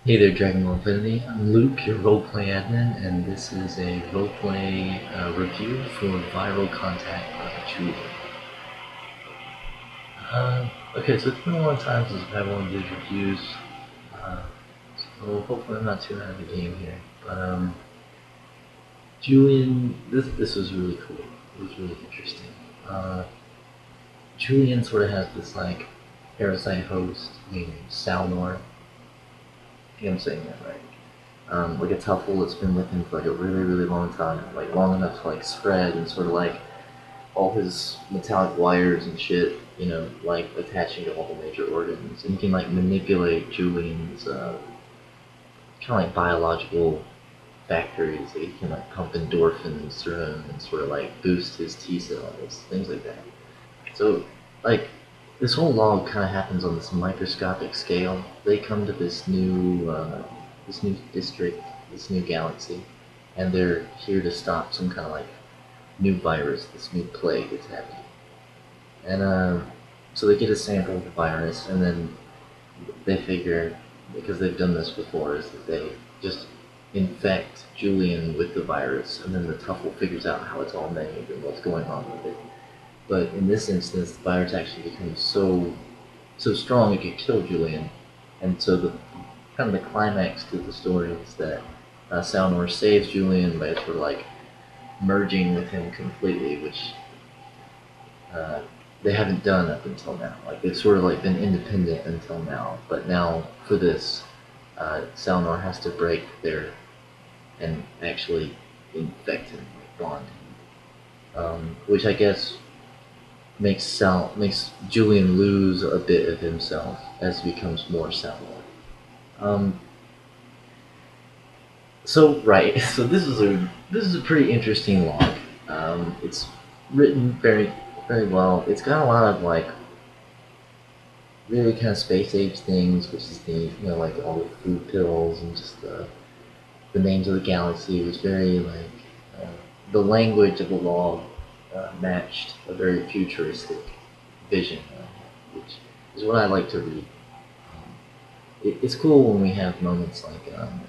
Hey there, Dragon Ball Infinity. I'm Luke, your roleplay admin, and this is a roleplay review for Viral Contact by Julian. Okay, so it's been a long time since I've had one of these reviews, uh, so hopefully I'm not too out of the game here. But Julian, this was really cool. It was really interesting. Uh, Julian sort of has this like parasite host named Salnor. I think I'm saying that right. Like a tuffle that's been with him for like a really, really long time, like long enough to like spread and sort of like all his metallic wires and shit, like attaching to all the major organs, and he can like manipulate Julian's kind of like biological factories. Like he can like pump endorphins through him and sort of like boost his T cells, things like that. So like this whole log kind of happens on this microscopic scale. They come to this new district, this new galaxy, and they're here to stop some kind of like new virus, this new plague that's happening. And so they get a sample of the virus, and then they figure, because they've done this before, is that they just infect Julian with the virus, and then the Tuffle figures out how it's all made and what's going on with it. But in this instance, the virus actually becomes so strong it could kill Julian, and so the kind of the climax to the story is that Salnor saves Julian by sort of like merging with him completely, which uh, they haven't done up until now. Like they've sort of like been independent until now, but now for this, Salnor has to break there and actually infect him, like bond him, which I guess makes Julian lose a bit of himself as he becomes more Salnor. Um, so right, so this is a pretty interesting log. It's written very well. It's got a lot of like really kind of space age things, which is the like all the food pills and just the names of the galaxy was very like the language of the log matched a very futuristic vision, which is what I like to read. It's cool when we have moments like on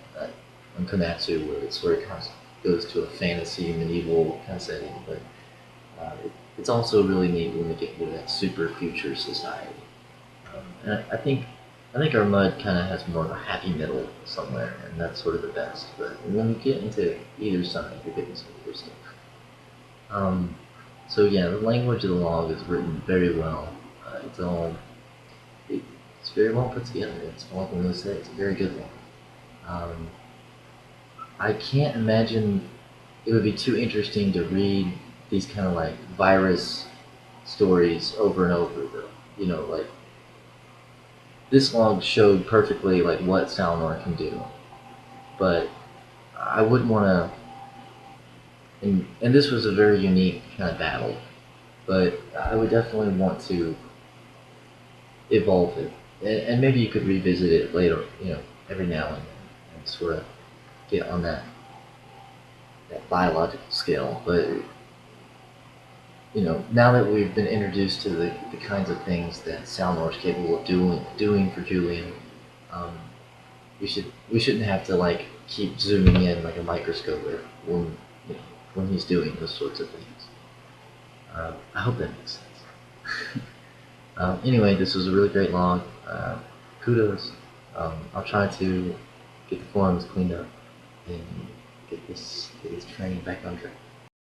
Komatsu where it sort of kind of goes to a fantasy medieval kind of setting, but it's also really neat when we get into that super future society. And I think our mud kind of has more of a happy middle somewhere, and that's sort of the best. But when we get into either side, we're getting some cool stuff. Um, so yeah, the language of the log is written very well. It's all it's very well put together. It's all I can really say. It's a very good one. I can't imagine it would be too interesting to read these kind of like virus stories over and over though. Like this log showed perfectly like what Salnor can do, but I wouldn't want to. And this was a very unique kind of battle, but I would definitely want to evolve it, and maybe you could revisit it later, every now and then, and sort of get on that biological scale. But now that we've been introduced to the kinds of things that Salnor is capable of doing for Julian, um, we shouldn't have to like keep zooming in like a microscope when you know, when he's doing those sorts of things. I hope that makes sense. Anyway, this was a really great log. Kudos. I'll try to get the forums cleaned up and get this train back on track.